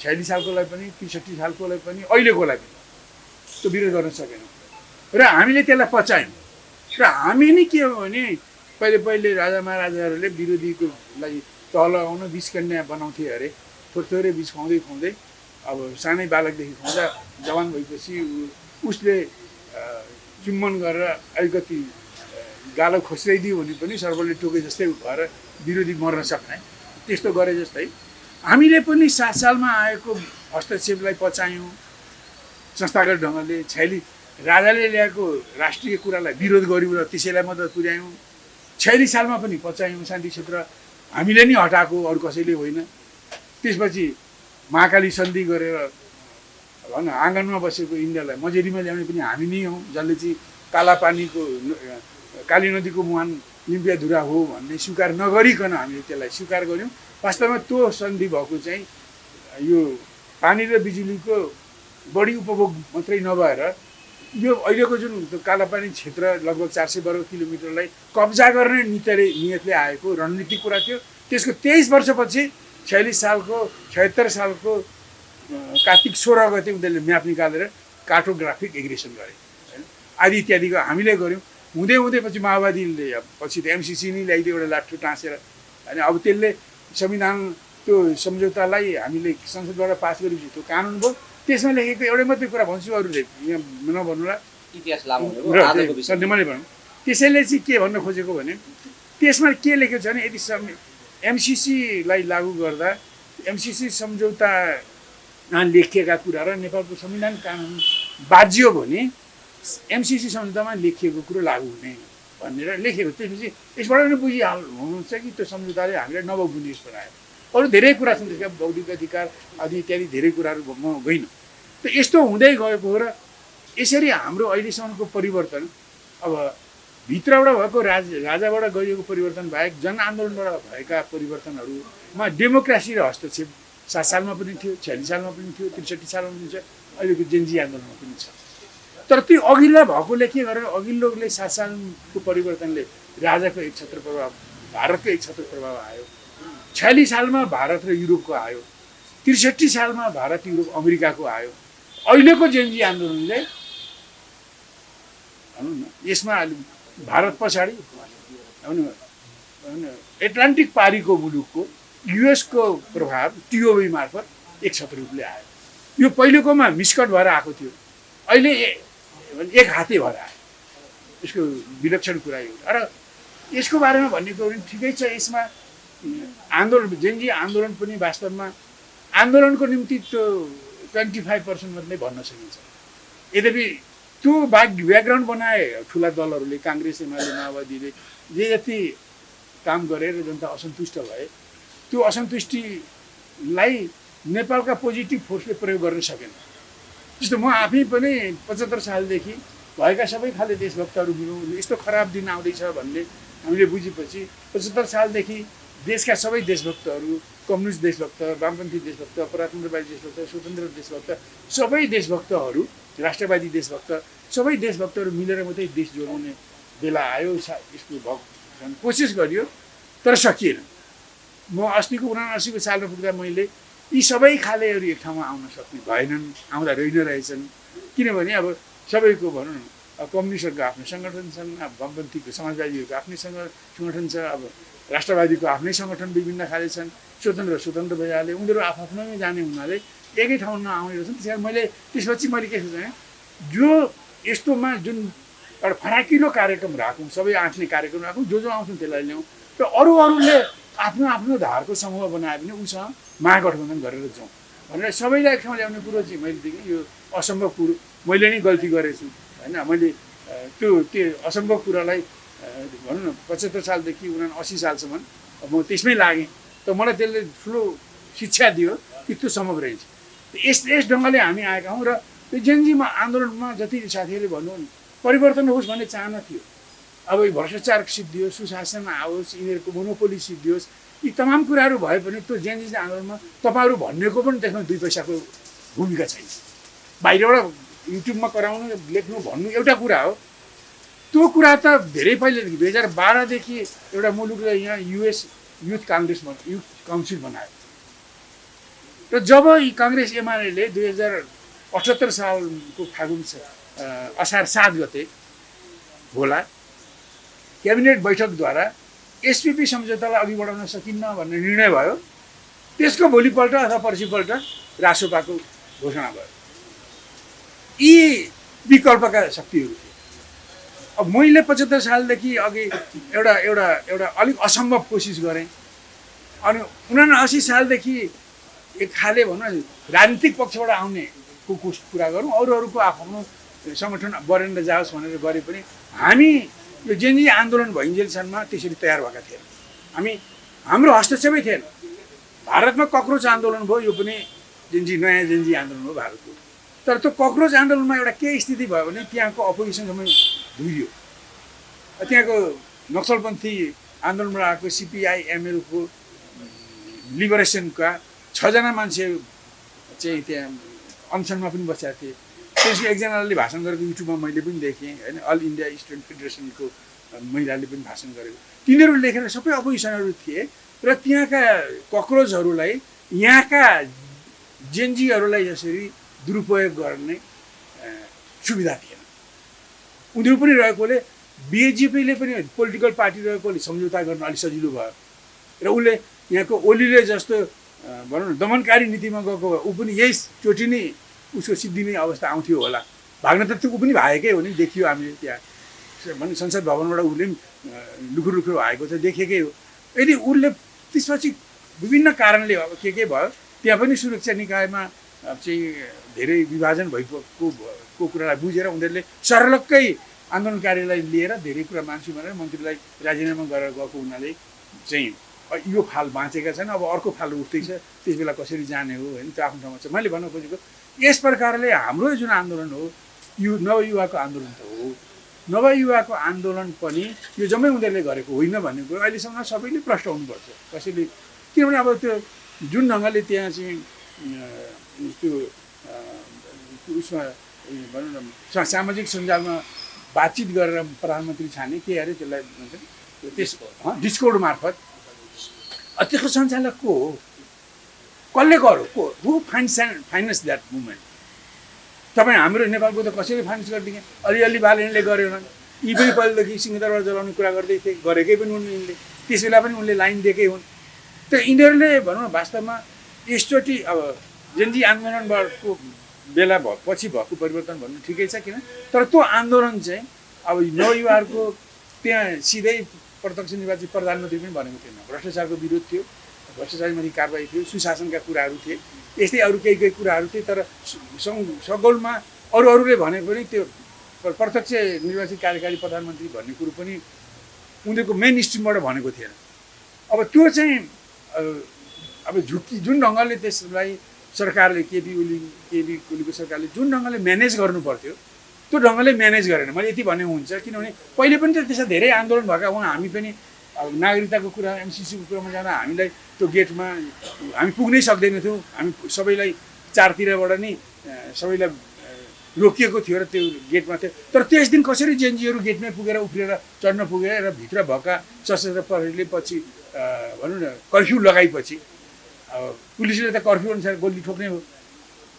46 सालकोलाई पनि 63 सालकोलाई पनि अहिलेकोलाई पनि त्यो विरोध गर्न सकेनौँ र हामीले त्यसलाई पचायौँ। र हामी नै के हो भने पहिले राजा महाराजाहरूले विरोधीको लागि तल आउन बिस कन्या बनाउँथे अरे, थोरै बिच खुवाउँदै अब सानै बालकदेखि खुवाउँदा जवान भएपछि उसले चुम्बन गरेर अलिकति गालो खोस्राइदियो भने पनि सर्वले टोके जस्तै भएर विरोधी मर्न सक्ने त्यस्तो गरे जस्तै हामीले पनि 7 सालमा आएको हस्तक्षेपलाई पचायौँ संस्थागत ढङ्गले। राजाले ल्याएको राष्ट्रिय कुरालाई विरोध गऱ्यौँ र त्यसैलाई मद्दत पुर्यायौँ। 46 सालमा पनि पचायौँ, शान्ति क्षेत्र हामीले नि हटाएको अरू कसैले होइन। त्यसपछि महाकाली सन्धि गरेर भन आँगनमा बसेको इन्डियालाई मजेरीमा ल्याउने पनि हामी नै हौँ, जसले चाहिँ कालापानीको काली नदीको मुहान लिम्पियाधुरा हो भन्ने स्वीकार नगरिकन हामीले त्यसलाई स्वीकार गऱ्यौँ। वास्तवमा त्यो सन्धि भएको चाहिँ यो पानी र बिजुलीको बढी उपभोग मात्रै नभएर यो अहिलेको जुन कालापानी क्षेत्र लगभग 400 वर्ग किलोमिटरलाई कब्जा गर्ने नियतले आएको रणनीतिक कुरा थियो। त्यसको 23 वर्षपछि 76 सालको कार्तिक 16 गते उनीहरूले म्याप निकालेर कार्टोग्राफिक एग्रेसन गरे आदि इत्यादिको हामीले गऱ्यौँ। हुँदै हुँदै पछि माओवादीले पछि त एमसिसी नै ल्याइदियो एउटा लाठो टाँसेर होइन। अब त्यसले संविधान त्यो सम्झौतालाई हामीले संसदबाट पास गरेपछि त्यो कानुन भयो। त्यसमा लेखेको एउटै मात्रै कुरा भन्छु, अरूले यहाँ नभन्नुला, इतिहास लामो मैले भनौँ। त्यसैले चाहिँ के भन्न खोजेको भने त्यसमा के लेखेको छ भने यदि एमसिसीलाई लागू गर्दा एमसिसी सम्झौतामा लेखिएका कुरा र नेपालको संविधान कानुन बाजियो भने एमसिसी सम्झौतामा लेखिएको कुरो लागू हुने भनेर लेखेको। त्यसपछि यसबाट पनि बुझिहाल्नुहुन्छ कि त्यो सम्झौताले हामीलाई नवबुनिस बनायो। अरू धेरै कुरा छन् त्यसका बौद्धिक अधिकार आदि इत्यादि धेरै कुराहरू म गइनँ। त यस्तो हुँदै गएको हो र यसरी हाम्रो अहिलेसम्मको परिवर्तन अब भित्रबाट भएको राजाबाट गरिएको परिवर्तन बाहेक जनआन्दोलनबाट भएका परिवर्तनहरूमा डेमोक्रेसी र हस्तक्षेप 7 सालमा पनि थियो, 46 सालमा पनि थियो, 63 सालमा पनि छ, अहिलेको जेनजी आन्दोलनमा पनि छ। तर त्यो अघिल्ला भएकोले के गरेर अघिल्लोले 7 सालको परिवर्तनले राजाको एक छत्र प्रभाव, भारतको एक छत्र प्रभाव आयो। 46 सालमा भारत र युरोपको आयो, 63 सालमा भारत युरोप अमेरिकाको आयो। अहिलेको जेनजी आन्दोलनले भनौँ न यसमा भारत पछाडि एटलान्टिक पारीको मुलुकको युएसको प्रभाव टिओबी मार्फत एक छत्र रूपले आयो। यो पहिलेकोमा मिस्कट भएर आएको थियो, अहिले एक हाते भएर आयो। यसको विलक्षण कुरा यो। र यसको बारेमा भन्ने कुरा ठिकै छ। यसमा आन्दोलन जेनजी आन्दोलन पनि वास्तवमा आन्दोलनको निम्ति त्यो 25% मात्रै भन्न सकिन्छ। यद्यपि त्यो ब्याकग्राउन्ड बनाए ठुला दलहरूले, काङ्ग्रेस, एमाले, माओवादीले जे जति काम गरेर जनता असन्तुष्ट भए त्यो असन्तुष्टिलाई नेपालका पोजिटिभ फोर्सले प्रयोग गर्न सकेन। जस्तो म आफै पनि 75 सालदेखि भएका सबै खाले देशभक्तहरू मिलौँ, यस्तो खराब दिन आउँदैछ भन्ने हामीले बुझेपछि 75 सालदेखि देशका सबै देशभक्तहरू, कम्युनिस्ट देशभक्त, वामपन्थी देशभक्त, प्रजातन्त्रवादी देशभक्त, स्वतन्त्र देशभक्त, सबै देशभक्तहरू, राष्ट्रवादी देशभक्त, सबै देशभक्तहरू मिलेर मात्रै देश जोगाउने बेला आयो। यसको कोसिस गरियो तर सकिएन। म अस्तिको 79 सालमा पुग्दा मैले यी सबै खालेहरू एक ठाउँमा आउन सक्ने भएनन्, आउँदा रहेछन्। किनभने अब सबैको भनौँ न कम्युनिस्टहरूको आफ्नो सङ्गठन छन्, अब वामपन्थीको समाजवादीहरूको आफ्नै सङ्गठन छ, अब राष्ट्रवादीको आफ्नै सङ्गठन विभिन्न खाले छन्, स्वतन्त्र भइहाले उनीहरू आफ्नै जाने हुनाले एकै ठाउँ नआउने रहेछन्। त्यस कारण त्यसपछि मैले के सोचेँ, जो यस्तोमा जुन एउटा फराकिलो कार्यक्रम राखौँ, सबै आँट्ने कार्यक्रम राखौँ, जो आउँछन् त्यसलाई ल्याउँ र अरूले आफ्नो आफ्नो धारको समूह बनायो भने उसँग महागठबन्धन गरेर जाउँ भनेर सबैलाई एक ठाउँ ल्याउने कुरो चाहिँ मैले देखेँ। यो असम्भव कुरो, मैले नै गल्ती गरेछु होइन। मैले त्यो असम्भव कुरालाई भनौँ न 75 सालदेखि 79 सालसम्म म त्यसमै लागेँ। त मलाई त्यसले ठुलो शिक्षा दियो कि त्यो सम्भव रहेछ। यस ढङ्गले हामी आएका हौँ। र त्यो जेनजीमा आन्दोलनमा जति साथीहरूले भन्नु परिवर्तन होस् भन्ने चाहना थियो। अब भ्रष्टाचार सिद्धियोस्, सुशासन आओस्, यिनीहरूको मोनोपोली सिद्धियोस्, यी तमाम कुराहरू भए पनि त्यो जेनजी आन्दोलनमा तपाईँहरू भन्नेको पनि त्यसमा 2 पैसाको भूमिका छैन। बाहिरबाट युट्युबमा कराउनु, लेख्नु, भन्नु एउटा कुरा हो। त्यो कुरा त धेरै पहिलेदेखि 2012देखि एउटा मुलुकले यहाँ युएस युथ काउन्सिल बनायो। र जब यी काङ्ग्रेस एमाले 2078 सालको फागुन असार 7 गते होला क्याबिनेट बैठकद्वारा एसपिपी सम्झौतालाई अघि बढाउन सकिन्न भन्ने निर्णय भयो। त्यसको भोलिपल्ट अथवा पर्सिपल्ट रासोपाको घोषणा भयो। यी विकल्पका शक्तिहरू थिए। अब मैले 75 सालदेखि अघि एउटा अलिक असम्भव कोसिस गरेँ। अनि 79 सालदेखि एक खाले भनौँ न राजनीतिक पक्षबाट आउने कुरा गरौँ, अरूहरूको आफ्नो सङ्गठन बढेर जाओस् भनेर गरे पनि हामी यो जेनजी आन्दोलन भइन्जेलसम्म त्यसरी तयार भएका थिएन। हाम्रो हस्तक्षेपै थिएन। भारतमा कक्रोच आन्दोलन भयो, यो पनि नयाँ जेनजी आन्दोलन हो भारतको। तर त्यो कक्रोच आन्दोलनमा एउटा के स्थिति भयो भने त्यहाँको अपोजिसन धुइयो। त्यहाँको नक्सलपन्थी आन्दोलनबाट आएको सिपिआई एमएलको लिबरेसनका 6 जना मान्छे चाहिँ त्यहाँ अनसनमा पनि बसेका थिए। त्यसको एकजनाले भाषण गरेको युट्युबमा मैले पनि देखेँ होइन, अल इन्डिया स्टुडेन्ट फेडरेसनको महिलाले पनि भाषण गरेको। तिनीहरू लेखेर सबै अपोजिसनहरू थिए र त्यहाँका कक्रोचहरूलाई यहाँका जेनजीहरूलाई यसरी दुरुपयोग गर्ने सुविधा थिएन। उनीहरू पनि रहेकोले बिजेपीले पनि पोलिटिकल पार्टी रहेकोले सम्झौता गर्न अलिक सजिलो भयो र उसले यहाँको ओलीले जस्तो भनौँ न दमनकारी नीतिमा गएको ऊ पनि यही चोटि नै उसको सिद्धिने अवस्था आउँथ्यो होला। भाग्न त ऊ पनि भाएकै हो नि, देखियो हामीले त्यहाँ भने संसद भवनबाट उसले पनि लुखुर लुखुर भएको त देखेकै हो। यदि उसले त्यसपछि विभिन्न कारणले अब के भयो त्यहाँ पनि सुरक्षा निकायमा चाहिँ धेरै विभाजन भएको कुरालाई बुझेर उनीहरूले सर्लक्कै आन्दोलनकारीलाई लिएर धेरै कुरा मान्छु भनेर मन्त्रीलाई राजीनामा गरेर गएको हुनाले चाहिँ यो फाल बाँचेका छन्। अब अर्को फाल उठ्दैछ, त्यस बेला कसरी जाने हो होइन, त्यो आफ्नो ठाउँमा छ। मैले भन्न खोजेको यस प्रकारले हाम्रो जुन आन्दोलन हो यो नवयुवाको आन्दोलन त हो। नवयुवाको आन्दोलन पनि यो जम्मै उनीहरूले गरेको होइन भन्ने कुरो अहिलेसम्म सबैले प्रश्न हुनुपर्छ कसैले। किनभने अब त्यो जुन ढङ्गले त्यहाँ चाहिँ त्यो उसमा भनौँ न सामाजिक सञ्जालमा बातचित गरेर प्रधानमन्त्री छाने के अरे त्यसलाई भन्छ त्यस डिस्कोर्ड मार्फत त्यसको सञ्चालक को हो, कसले गर्यो, को हु फाइनेन्स द्याट मुभमेन्ट? तपाईँ हाम्रो नेपालको त कसैले फाइनेन्स गरिदिने, अलिअलि बालेनले गर्यो भने यी पनि पहिलेदेखि सिंहदरबार जलाउने कुरा गर्दै थिए, गरेकै पनि हुन् यिनले, त्यस बेला पनि उनले लाइन दिएकै हुन्। त यिनीहरूले भनौँ न वास्तवमा यसचोटि अब जेनजी आन्दोलनबाटको बेला पछि भएको परिवर्तन भन्नु ठिकै छ, किन तर त्यो आन्दोलन चाहिँ अब नवयुवाहरूको त्यहाँ सिधै प्रत्यक्ष निर्वाचित प्रधानमन्त्री पनि भनेको थिएन। भ्रष्टाचारको विरोध थियो, भ्रष्टाचारमाथि कारबाही थियो, सुशासनका कुराहरू थिए, यस्तै अरू केही कुराहरू थिए। तर सगोलमा अरूले भने पनि त्यो प्रत्यक्ष निर्वाचित कार्यकारी प्रधानमन्त्री भन्ने कुरो पनि उनीहरूको मेन स्ट्रिमबाट भनेको थिएन। अब त्यो चाहिँ अब जुन ढङ्गले त्यसलाई सरकारले केपी ओलीको सरकारले जुन ढङ्गले म्यानेज गर्नु पर्थ्यो त्यो ढङ्गले म्यानेज गरेन। मैले यति भन्ने हुन्छ किनभने पहिले पनि त त्यसमा धेरै आन्दोलन भएका हुन्। हामी पनि नागरिकताको कुरा एमसिसीको कुरामा जाँदा हामीलाई त्यो गेटमा हामी पुग्नै सक्दैनथ्यौँ। हामी सबैलाई चारतिरबाट नै सबैलाई रोकिएको थियो र त्यो गेटमा थियो। तर त्यस दिन कसरी जेएनजीहरू गेटमै पुगेर उफ्रिएर चढ्न पुगे र भित्र भएका सशस्त्र प्रहरीले पछि भनौँ न कर्फ्यू लगाएपछि पुलिसले त कर्फ्यू अनुसार गोली ठोक्ने हो।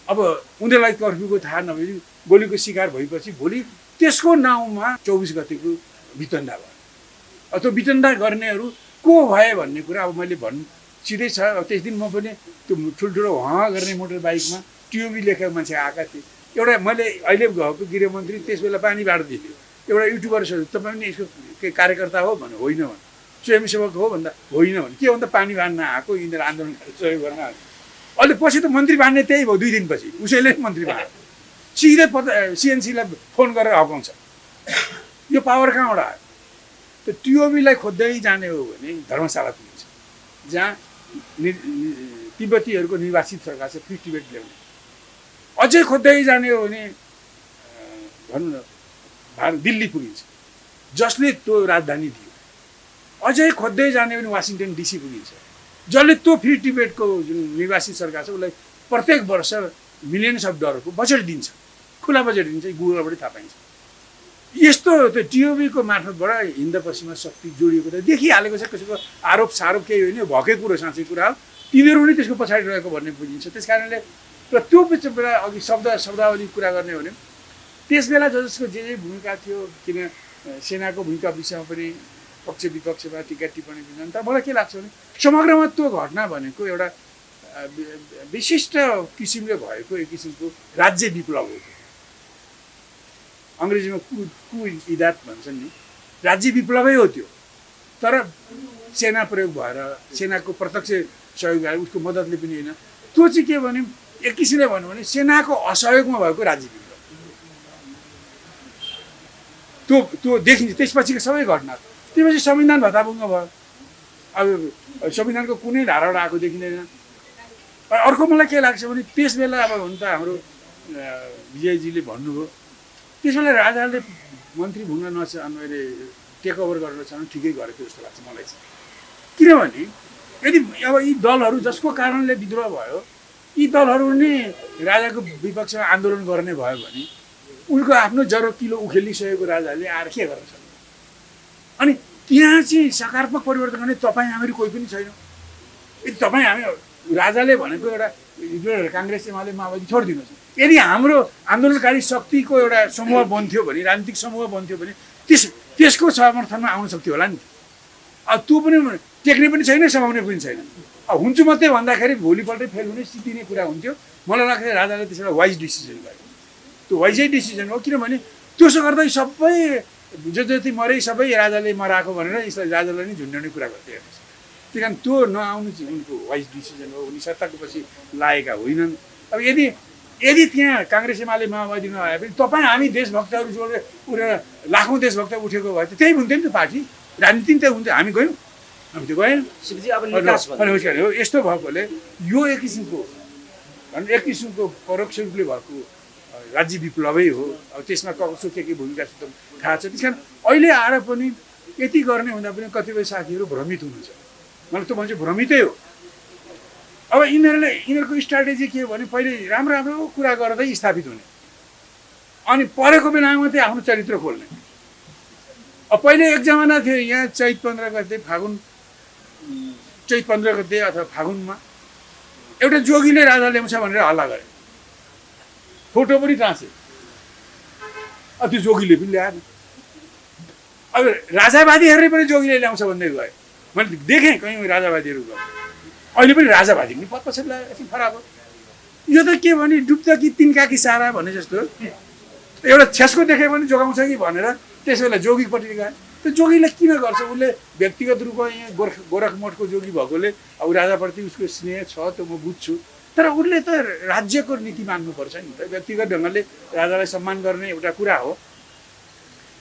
अब उनीहरूलाई कर्फ्यूको थाहा नभए गोलीको शिकार भएपछि भोलि त्यसको नाउँमा 24 गतिको वितण्डा भयो। अब त्यो वितण्डा गर्नेहरू को भए भन्ने कुरा अब मैले सिधै छ। अब त्यस दिन म पनि त्यो ठुल्ठुलो गर्ने मोटर बाइकमा टिओबी लेखेको मान्छे आएका थिए। एउटा मैले अहिले गएको गृहमन्त्री त्यस बेला पानी बाँड्दिन्थ्यो। एउटा युट्युबरहरू तपाईँ पनि यसको के कार्यकर्ता हो भने होइन भने, स्वयंसेवक हो भन्दा होइन भने, के भन्दा पानी बाँड्न आएको यिनीहरू आन्दोलन सहयोग गर्न आएको। अहिले पछि त मन्त्री बाँड्ने त्यही भयो, 2 दिनपछि उसैले मन्त्री बाँड्यो। सिधै सिएनसीलाई फोन गरेर हकाउँछ। यो पावर कहाँबाट आयो? त्यो टिओबीलाई खोज्दै जाने हो भने धर्मशाला पुगिन्छ, जहाँ तिब्बतीहरूको निर्वासित सरकार छ, फ्री टिबेट ल्याउने। अझै खोज्दै जाने हो भने भनौँ न दिल्ली पुगिन्छ, जसले त्यो राजधानी दियो। अझै खोज्दै जाने हो भने वासिङटन डिसी पुगिन्छ, जसले त्यो फ्री टिबेटको जुन निर्वासित सरकार छ उसलाई प्रत्येक वर्ष मिलियन्स अफ डलरको बजेट दिन्छ, खुला बजेट दिन्छ, गुगलबाटै थाहा पाइन्छ। यस्तो त्यो टिओबीको मार्फतबाट हिन्द पश्चिमा शक्ति जोडिएको त देखिहालेको छ। कसैको आरोप सारोप केही होइन, भएकै कुरो साँच्चै कुरा हो। तिनीहरू पनि त्यसको पछाडि रहेको भन्ने बुझिन्छ। त्यस कारणले र त्यो बेला अघि शब्दावली कुरा गर्ने हो भने त्यस बेला जसको जे भूमिका थियो, किन सेनाको भूमिका विषयमा पनि पक्ष विपक्षमा टिका टिप्पणी दिन्छन्। तर मलाई के लाग्छ भने समग्रमा त्यो घटना भनेको एउटा विशिष्ट किसिमले भएको एक किसिमको राज्य विप्लव हो। अङ्ग्रेजीमा कु इदात भन्छन् नि, राज्य विप्लवै हो त्यो। तर सेना प्रयोग भएर सेनाको प्रत्यक्ष सहयोग भएर उसको मद्दतले पनि होइन। त्यो चाहिँ के भने एक किसिमले भन्यो भने सेनाको असहयोगमा भएको राज्य विप्लव त्यो देखिन्छ। त्यसपछिको सबै घटना त्यसपछि संविधान भत्ताभङ्ग भयो। अब संविधानको कुनै धाराबाट आएको देखिँदैन। अर्को मलाई के लाग्छ भने त्यस बेला अब हुन त हाम्रो विजयजीले भन्नुभयो, त्यस बेला राजाले मन्त्री हुन मैले टेक ओभर गर्न चाहनु ठिकै गरेको जस्तो लाग्छ मलाई चाहिँ। किनभने यदि अब यी दलहरू जसको कारणले विद्रोह भयो यी दलहरू नै राजाको विपक्षमा आन्दोलन गर्ने भयो भने उनको आफ्नो जरो किलो उखेलिसकेको राजाले आएर के गर्न सक्छ? अनि त्यहाँ चाहिँ सकारात्मक परिवर्तन गर्ने तपाईँ हामीहरू कोही पनि छैन। यदि तपाईँ हामी राजाले भनेको एउटा काङ्ग्रेस एमाले माओवादी छोडिदिनुहोस्, यदि हाम्रो आन्दोलनकारी शक्तिको एउटा समूह बन्थ्यो भने राजनीतिक समूह बन्थ्यो भने त्यसको समर्थनमा आउन सक्थ्यो होला नि। अब त्यो पनि टेक्ने पनि छैन, समाउने पनि छैन। अब हुन्छु मात्रै भन्दाखेरि भोलिपल्टै फेल हुने सिद्धिने कुरा हुन्थ्यो। मलाई लाग्छ राजाले त्यसबाट वाइज डिसिजन गर्यो। त्यो वाइजै डिसिजन हो, किनभने त्यसो गर्दा सबै जति मरे सबै राजाले मराएको भनेर यसलाई राजालाई नै झुन्ड्याउने कुरा गर्दै हेर्नुहोस्। त्यही कारण त्यो नआउनु चाहिँ उनको वाइज डिसिजन हो। उनी सत्ताको पछि लागेका होइनन्। अब यदि त्यहाँ काङ्ग्रेस एमाले माओवादी नआए पनि तपाईँ हामी देशभक्तहरू जोडेर उनीहरू लाखौँ देशभक्त उठेको भए त त्यही हुन्थ्यो नि त पार्टी, राजनीति त हुन्थ्यो। हामी गयौँ, हामी त गएन। हो यस्तो भएकोले यो एक किसिमको परोक्ष रूपले भएको राज्य विप्लवै हो। अब त्यसमा कसो के भूमिका छ त थाहा छ। त्यस कारण अहिले आएर पनि यति गर्ने हुँदा पनि कतिपय साथीहरू भ्रमित हुनुहुन्छ। मलाई त भन्छु भ्रमितै हो। अब यिनीहरूको स्ट्राटेजी के हो भने पहिले राम्रो कुरा गर्दै स्थापित हुने, अनि परेको बेलामा मात्रै आफ्नो चरित्र खोल्ने। अब पहिले एक जमाना थियो यहाँ चैत 15 गते अथवा फागुनमा एउटा जोगीले राजा ल्याउँछ भनेर हल्ला गरे, फोटो पनि टाँसे। अब त्यो जोगीले पनि ल्याएन। अब राजावादीहरूले पनि जोगीले ल्याउँछ भन्दै गए। मैले देखेँ कहीँ राजावादीहरू गए। अहिले पनि राजावादी पनि पछाडि लागेको खराब हो। यो त के भने डुब्छ कि तिनका कि सारा भने जस्तो एउटा छेस्को देख्यो भने जोगाउँछ कि भनेर त्यस बेला जोगीपट्टि गए। त्यो जोगीले किन गर्छ? उसले व्यक्तिगत रूपमा यहाँ गोरख मठको जोगी भएकोले अब राजाप्रति उसको स्नेह छ, त्यो म बुझ्छु। तर उसले त राज्यको नीति मान्नुपर्छ नि त। व्यक्तिगत ढङ्गले राजालाई सम्मान गर्ने एउटा कुरा हो।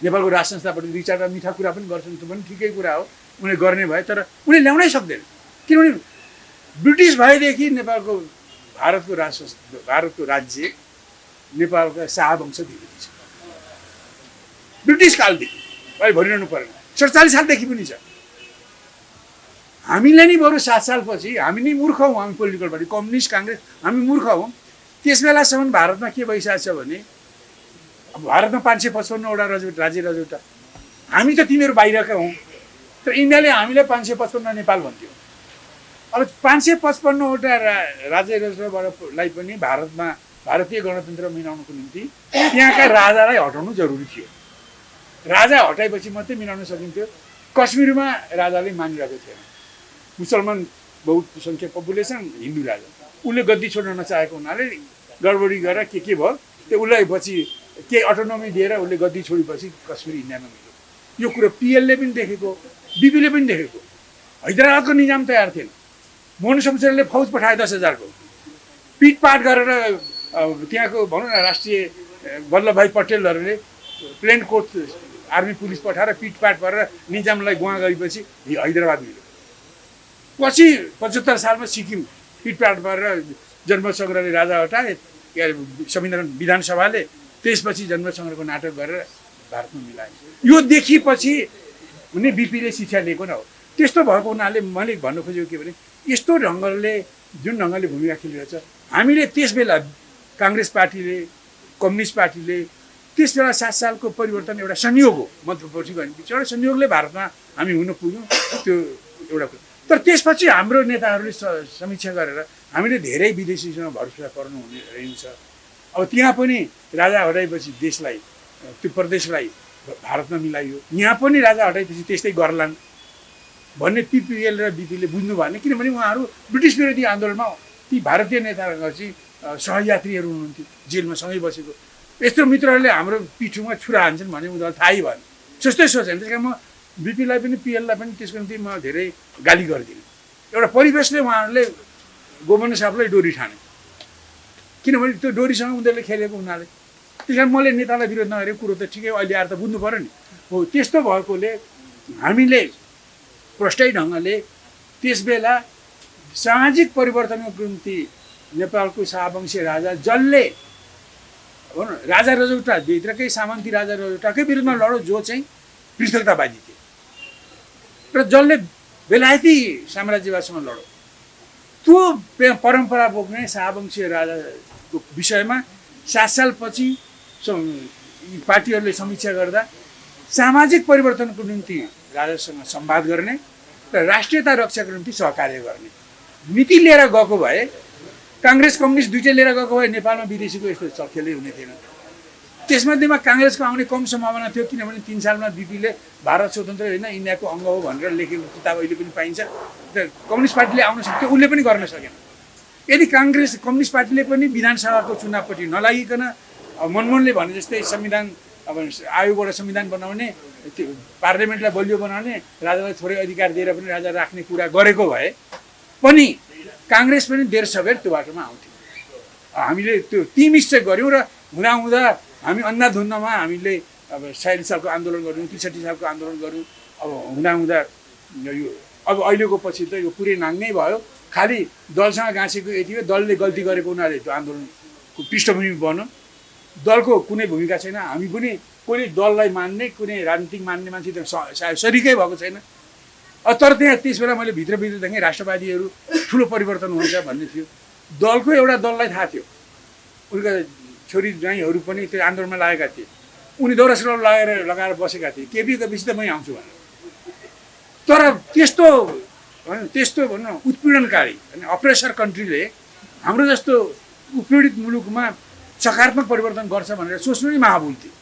नेपालको राज संस्थाप्रति दुई चारवटा मिठा कुरा पनि गर्छन्, त्यो पनि ठिकै कुरा हो। उनीहरूले गर्ने भए, तर उनीहरूले ल्याउनै सक्दैन। किनभने ब्रिटिस भएदेखि भारतको राज्य नेपालका शाहवंशदेखि छ। ब्रिटिस कालदेखि अहिले भनिरहनु परेन, 47 सालदेखि पनि छ। हामीलाई नि बरु 7 सालपछि हामी नै मूर्ख हौँ। हामी पोलिटिकल पार्टी कम्युनिस्ट काङ्ग्रेस हामी मूर्ख हौँ। त्यस बेलासम्म भारतमा के भइसकेको छ भने अब भारतमा 555 वटा राज्य रजौटा, हामी त तिनीहरू बाहिरका हौँ। तर इन्डियाले हामीलाई 555 नेपाल भन्थ्यो। अब 555 वटा राज्य रजौटालाई पनि भारतीय गणतन्त्र मिलाउनुको निम्ति त्यहाँका राजालाई हटाउनु जरुरी थियो। राजा हटाएपछि मात्रै मिलाउन सकिन्थ्यो। कश्मीरमा राजाले मानिरहेको थिएन। मुसलमान बहुसङ्ख्यक पपुलेसन, हिन्दू राजा, उसले गद्दी छोड्न नचाहेको हुनाले गडबडी गरेर के भयो, त्यो उसलाई पछि के अटोनोमी दिएर उसले गद्दी छोडेपछि कश्मीर इन्डियामा मिल्यो। यो कुरो पिएलले पनि देखेको, बिपीले पनि देखेको। हैदराबादको निजाम तयार थिएन। मोहन शमशेरले फौज पठाए 10,000 को, पिटपाट गरेर त्यहाँको भनौँ न राष्ट्रिय Vallabhbhai पटेलहरूले plain coat army police पठाएर पिटपाट गरेर निजामलाई गुवा गरेपछि हैदराबाद मिल्यो। पछि 75 सालमा सिक्किम पिटपाट गरेर जन्मसङ्ग्रहले राजा हटाए, संविधान विधानसभाले, त्यसपछि जन्मसङ्ग्रहको नाटक गरेर भारतमा मिलाए। यो देखिपछि उनी बिपीले शिक्षा लिएको न हो। त्यस्तो भएको हुनाले मैले भन्नु खोजेको के भने यस्तो ढङ्गले जुन ढङ्गले भूमिका खेलिरहेको छ, हामीले त्यस बेला काङ्ग्रेस पार्टीले, कम्युनिस्ट पार्टीले त्यस बेला 7 सालको परिवर्तन एउटा संयोग हो। मध्यप्रदेश गएपछि एउटा संयोगले भारतमा हामी हुन पुग्यौँ, त्यो एउटा कुरा। तर त्यसपछि हाम्रो नेताहरूले समीक्षा गरेर हामीले धेरै विदेशीसँग भरोसा पर्नु हुने रहन्छ। अब त्यहाँ पनि राजा हटाएपछि देशलाई, त्यो प्रदेशलाई भारतमा मिलाइयो। यहाँ पनि राजा हटाएपछि त्यस्तै गर्लान् भन्ने पिपिएल र बिपीले बुझ्नु भएन। किनभने उहाँहरू ब्रिटिस विरोधी आन्दोलनमा ती भारतीय नेताहरू चाहिँ सहयात्रीहरू हुनुहुन्थ्यो, जेलमा सँगै बसेको। यस्तो मित्रहरूले हाम्रो पिठुमा छुरा हान्छन् भने उनीहरूलाई थाहै भएन, जस्तै सोचेन। त्यस कारण म बिपीलाई पनि पिएललाई पनि त्यसको निम्ति म धेरै गाली गर्दिनँ। एउटा परिवेशले उहाँहरूले गोमन साहबलाई डोरी ठाने, किनभने त्यो डोरीसँग उनीहरूले खेलेको हुनाले। त्यस कारण मैले नेतालाई विरोध नगरेको कुरो त ठिकै, अहिले आएर त बुझ्नु पऱ्यो नि। हो त्यस्तो भएकोले हामीले प्रष्टै ढङ्गले त्यस बेला सामाजिक परिवर्तनको निम्ति नेपालको शाहवंशी राजा जसले भनौँ राजा रजौटा भित्रकै सामन्ती राजा रजौटाकै विरुद्धमा लडो जो चाहिँ पृथकतावादी थिए र जसले बेलायती साम्राज्यवादसँग लडो त्यो परम्परा बोक्ने शाहवंशीय राजाको विषयमा 7 सालपछि पार्टीहरूले समीक्षा गर्दा सामाजिक परिवर्तनको निम्ति राजासँग संवाद गर्ने र राष्ट्रियता रक्षाको निम्ति सहकार्य गर्ने नीति लिएर गएको भए काङ्ग्रेस कम्युनिस्ट दुईटै लिएर गएको भए नेपालमा विदेशीको यस्तो खेलै हुने थिएन। त्यसमध्येमा काङ्ग्रेसको आउने कम सम्भावना थियो किनभने 3 सालमा बिपीले भारत स्वतन्त्र होइन इन्डियाको अङ्ग हो भनेर लेखेको किताब अहिले पनि पाइन्छ। कम्युनिस्ट पार्टीले आउन सक्थ्यो, उसले पनि गर्न सकेन। यदि कम्युनिस्ट पार्टीले पनि विधानसभाको चुनावपट्टि नलागिकन मनमोहनले भने जस्तै संविधान अब आयोगबाट संविधान बनाउने पार्लियामेन्टलाई बलियो बनाउने राजालाई थोरै अधिकार दिएर पनि राजा राख्ने कुरा गरेको भए पनि काङ्ग्रेस पनि देर सबेर त्यो बाटोमा आउँथ्यो। हामीले त्यो ती निश्चय गऱ्यौँ र हुँदा हामी अन्धाधुन्धमा हामीले अब 46 सालको आन्दोलन गऱ्यौँ, 63 सालको आन्दोलन गऱ्यौँ। अब हुँदा यो अब अहिलेको पछि त यो पुरै नाङ्गै भयो। खालि दलसँग गाँसेको यति हो, दलले गल्ती गरेको हुनाले त्यो आन्दोलनको पृष्ठभूमि बन्यो। दलको कुनै भूमिका छैन। हामी पनि कुनै दललाई मान्ने कुनै राजनीतिक मान्ने मान्छे त सायद सरिकै भएको छैन। तर त्यहाँ त्यस बेला मैले भित्रभित्र देखेँ राष्ट्रवादीहरू ठुलो परिवर्तन हुन्छ भन्ने थियो। दलको एउटा दललाई थाहा थियो, उनका छोरी ज्वाइँहरू पनि त्यो आन्दोलनमा लागेका थिए। उनी दौरा सुरुवाल लगाएर बसेका थिए, केपीको पछि त मै आउँछु भनेर। तर त्यस्तो भनौँ उत्पीडनकारी अनि अप्रेसर कन्ट्रीले हाम्रो जस्तो उत्पीडित मुलुकमा सकारात्मक परिवर्तन गर्छ भनेर सोच्नु नै महाभुल थियो।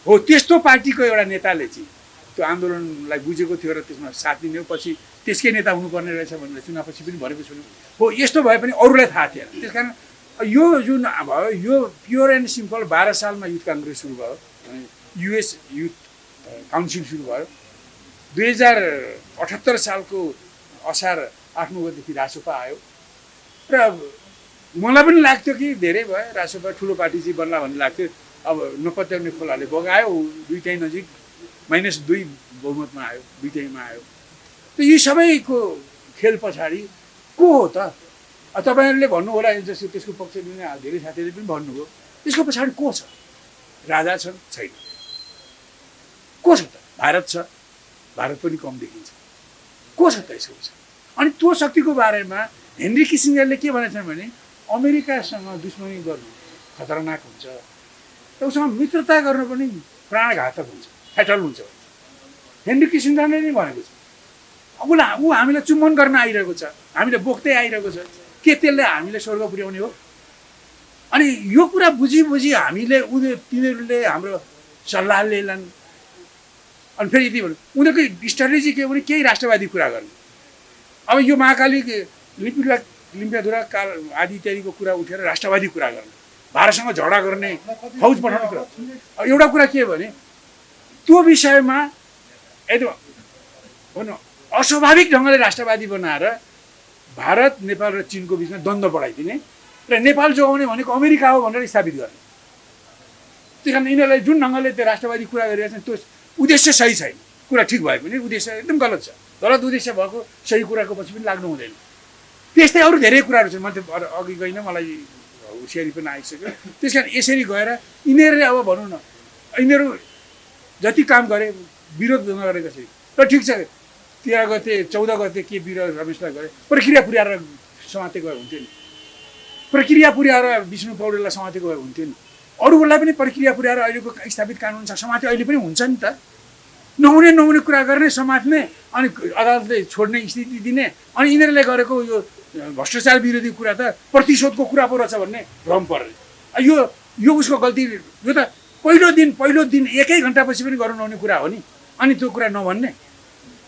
हो त्यस्तो पार्टीको एउटा नेताले चाहिँ त्यो आन्दोलनलाई बुझेको थियो र त्यसमा साथ दिने पछि त्यसकै नेता हुनुपर्ने रहेछ भनेर चुनावपछि पनि भनेको छु। हो यस्तो भए पनि अरूलाई थाहा थिएन। त्यस कारण यो जुन भयो यो प्योर एन्ड सिम्पल 12 सालमा युथ काङ्ग्रेस सुरु भयो, युएस युथ काउन्सिल सुरु भयो। 2078 सालको असार 8 गतेदेखि रासोपा आयो र मलाई पनि लाग्थ्यो कि धेरै भयो रासोपा ठुलो पार्टी चाहिँ बन्ला भन्ने लाग्थ्यो। अब नपत्याउने खोलाले बगायो, दुईटै नजिक -2 बहुमतमा आयो, दुईटैमा आयो। त यी सबैको खेल पछाडि को हो त? तपाईँहरूले भन्नु होला जस्तो त्यसको पक्षमा धेरै साथीहरूले पनि भन्नुभयो, त्यसको पछाडि को छ? राजा छन्? छैन। को छ त? भारत छ, भारत पनि कम देखिन्छ। को छ त यसको पछाडि? अनि त्यो शक्तिको बारेमा हेनरी किसिन्जरले के भनेको छन् भने अमेरिकासँग दुश्मनी गर्नु खतरनाक हुन्छ र उसँग मित्रता गर्न पनि प्राणघातक हुन्छ, फ्याटल हुन्छ। हेनरी किसिन्जरले नै भनेको छ। ऊ हामीलाई चुम्बन गर्न आइरहेको छ, हामीले बोक्दै आइरहेको छ। के त्यसले हामीले स्वर्ग पुर्याउने हो? अनि यो कुरा बुझी हामीले तिनीहरूले हाम्रो सल्लाह लिएलान्। अनि फेरि यति भन्नु उनीहरूको स्ट्राटेजी के हो भने केही राष्ट्रवादी कुरा गर्ने। अब यो महाकाली लिम्पियाधुरा काल आदि इत्यादिको कुरा उठेर राष्ट्रवादी कुरा गर्ने, भारतसँग झगडा गर्ने, फौज पठाउने कुरा। एउटा कुरा के भने त्यो विषयमा यदि भनौँ अस्वाभाविक ढङ्गले राष्ट्रवादी बनाएर भारत नेपाल र चिनको बिचमा द्वन्द्व बढाइदिने र नेपाल जोगाउने भनेको अमेरिका हो भनेर स्थापित गर्ने। त्यही कारण यिनीहरूलाई जुन ढङ्गले त्यो राष्ट्रवादी कुरा गरिरहेका छन् त्यो उद्देश्य सही छैन। कुरा ठिक भए पनि उद्देश्य एकदम गलत छ। गलत उद्देश्य भएको सही कुराको पछि पनि लाग्नु हुँदैन। त्यस्तै अरू धेरै कुराहरू छन्। मैले अघि गइनँ, मलाई होसियारी पनि आइसक्यो। त्यस कारण यसरी गएर यिनीहरूले अब भनौँ न यिनीहरू जति काम गरे विरोध नगरेको छ र ठिक छ। 13 गते 14 गते के वीर रमेशलाई गरे प्रक्रिया पुर्याएर समातेको भए हुन्थ्यो नि। प्रक्रिया पुर्याएर विष्णु पौडेललाई समातेको भए हुन्थ्यो नि। अरूलाई पनि प्रक्रिया पुर्याएर अहिलेको स्थापित कानुन छ समाते अहिले पनि हुन्छ नि त। नहुने कुरा गर्ने समात्ने अनि अदालतले छोड्ने स्थिति दिने अनि यिनीहरूले गरेको यो भ्रष्टाचार विरोधी कुरा त प्रतिशोधको कुरा पो रहेछ भन्ने भ्रम पर्ने। यो उसको गल्ती। यो त पहिलो दिन 1 घन्टापछि पनि गर्नु नहुने कुरा हो नि। अनि त्यो कुरा नभन्ने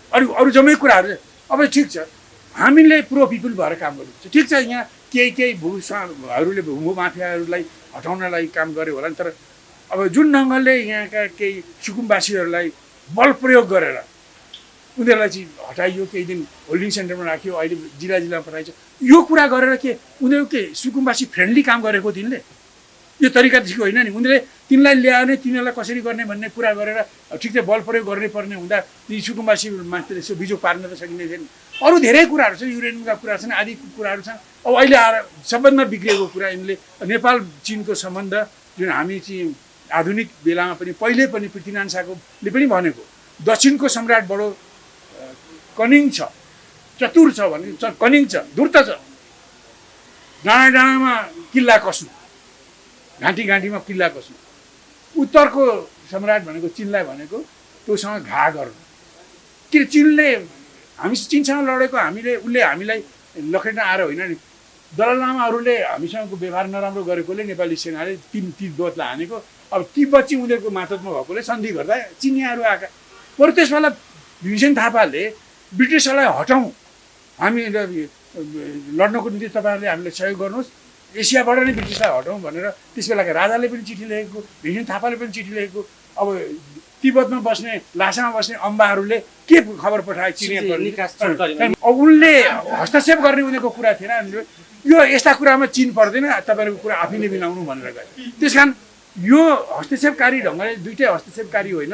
अरू जम्मै कुराहरू। अब ठिक छ हामीले प्रो पिपुल भएर काम गर्नुपर्छ। ठिक छ यहाँ केही भूहरूले भूमाफियाहरूलाई हटाउनलाई काम गर्यो होला नि। तर अब जुन ढङ्गले यहाँका केही सुकुम्बासीहरूलाई बल प्रयोग गरेर उनीहरूलाई चाहिँ हटाइयो, केही दिन होल्डिङ सेन्टरमा राख्यो, अहिले जिल्लामा पठाइन्छ। यो कुरा गरेर के उनीहरू के सुकुम्बासी फ्रेन्डली काम गरेको तिनले? यो तरिका ठिक होइन नि। उनीहरूले तिनलाई ल्यायो भने तिनीहरूलाई कसरी गर्ने भन्ने कुरा गरेर ठिक चाहिँ बल प्रयोग गर्नै पर्ने हुँदा ती सुकुम्बासी मान्छेले यसो बिजोग पार्न त सकिने थिएन। अरू धेरै कुराहरू छन्, युरेनियमका कुराहरू छन्, आदि कुराहरू छन्। अब अहिले आएर सबभन्दा बिग्रिएको कुरा यिनले नेपाल चिनको सम्बन्ध जुन हामी चाहिँ आधुनिक बेलामा पनि पहिले पनि पृथ्वीनारायण शाहले पनि भनेको दक्षिणको सम्राट बडो कनिङ छ, चतुर छ भने कनिङ छ, धूर्त छ, डाँडा डाँडामा किल्ला कस्नु, घाँटी घाँटीमा किल्ला कस्नु। उत्तरको सम्राट भनेको चिनलाई भनेको तँसँग घा गर्नु। किन चिनले हामी चिनसँग लडेको उसले हामीलाई लखेट्न आएर होइन नि, दलाल लामाहरूले हामीसँगको व्यवहार नराम्रो गरेकोले नेपाली सेनाले तिब्बतलाई हानेको। अब तिब्बत चाहिँ उनीहरूको मातहतमा भएकोले सन्धि गर्दा चिनियाहरू आएका। बरु त्यसबेला भीमसेन थापाले ब्रिटिसहरूलाई हटाउँ, हामी लड्नको निम्ति तपाईँहरूले हामीलाई सहयोग गर्नुहोस्, एसियाबाट नै ब्रिटिसलाई हटाउँ भनेर त्यस बेलाका राजाले पनि चिठी लेखेको, भीमसेन थापाले पनि चिठी लेखेको। अब तिब्बतमा बस्ने लासामा बस्ने अम्बाहरूले के खबर पठाए चिनियाहरूले, उनले हस्तक्षेप गर्ने उनीहरूको कुरा थिएन। यो यस्ता कुरामा चिन पर्दैन, तपाईँहरूको कुरा आफैले मिलाउनु भनेर गए। त्यस कारण यो हस्तक्षेपकारी ढङ्गले दुइटै हस्तक्षेपकारी होइन,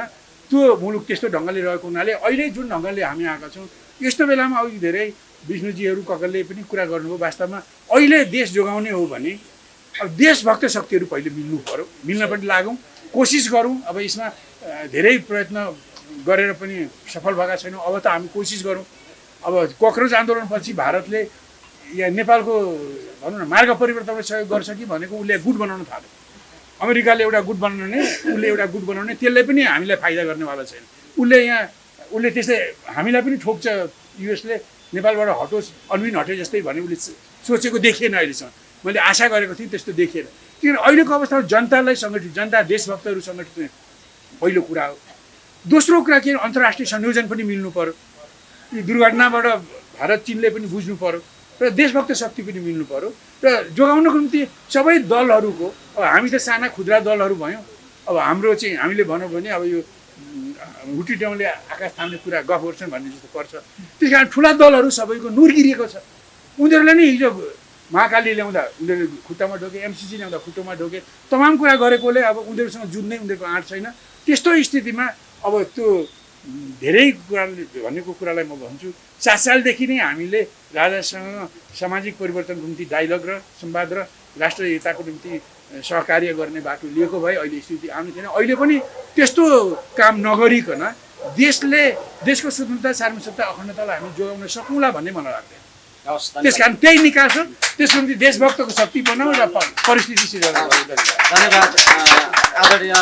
त्यो मुलुक त्यस्तो ढङ्गले रहेको हुनाले अहिले जुन ढङ्गले हामी आएका छौँ, यस्तो बेलामा अघि धेरै विष्णुजीहरू ककलले पनि कुरा गर्नुभयो। वास्तवमा अहिले देश जोगाउने हो भने अब देशभक्त शक्तिहरू पहिले मिल्नु पर्यो, मिल्न पनि लागौँ, कोसिस गरौँ। अब यसमा धेरै प्रयत्न गरेर पनि सफल भएका छैनौँ, अब त हामी कोसिस गरौँ। अब कक्रोच आन्दोलनपछि भारतले या नेपालको भनौँ न मार्ग परिवर्तनमा सहयोग गर्छ कि भनेको उसले गुट बनाउन थाल्यो। अमेरिकाले एउटा गुट बनाउने, उसले एउटा गुट बनाउने, त्यसले पनि हामीलाई फाइदा गर्नेवाला छैन। उसले त्यस्तै हामीलाई पनि ठोक्छ। युएसले नेपालबाट हटोस्, अन्विन हटे जस्तै भने उसले सोचेको देखिएन अहिलेसम्म। मैले आशा गरेको थिएँ, त्यस्तो देखिएन। किनभने अहिलेको अवस्थामा जनतालाई सङ्गठित, जनता देशभक्तहरू सङ्गठित पहिलो कुरा हो। दोस्रो कुरा के अन्तर्राष्ट्रिय संयोजन पनि मिल्नु पर्यो। यो दुर्घटनाबाट भारत चिनले पनि बुझ्नु पर्यो र देशभक्त शक्ति पनि मिल्नु पर्यो र जोगाउनको निम्ति सबै दलहरूको। अब हामी त साना खुद्रा दलहरू भयौँ। अब हाम्रो चाहिँ हामीले भनौँ भने अब यो हुटीट्याउले आकाश थाम्ने कुरा गफ गर्छन् भन्ने जस्तो पर्छ। त्यस कारण ठुला दलहरू सबैको नुर्गिरिएको छ। उनीहरूले नै हिजो महाकाली ल्याउँदा उनीहरू खुट्टामा ढोके, एमसिसी ल्याउँदा खुट्टामा ढोके, तमाम कुरा गरेकोले अब उनीहरूसँग जुझ्नै उनीहरूको आँट छैन। त्यस्तो स्थितिमा अब त्यो धेरै कुराले भनेको कुरालाई म भन्छु, 7 सालदेखि नै हामीले राजासँग सामाजिक परिवर्तनको निम्ति डायलग र संवाद र राष्ट्रियताको निम्ति सहकार्य गर्ने बाटो लिएको भए अहिले स्थिति आउने थिएन। अहिले पनि त्यस्तो काम नगरिकन देशको स्वतन्त्रता, सार्वभौमिकता, अखण्डतालाई हामी जोगाउन सकौँला भन्ने मलाई लाग्दैन। त्यस कारण त्यही निकास हो। त्यसको निम्ति देशभक्तको शक्ति बनाऊ र परिस्थिति सिर्जना। धन्यवाद आदरणीय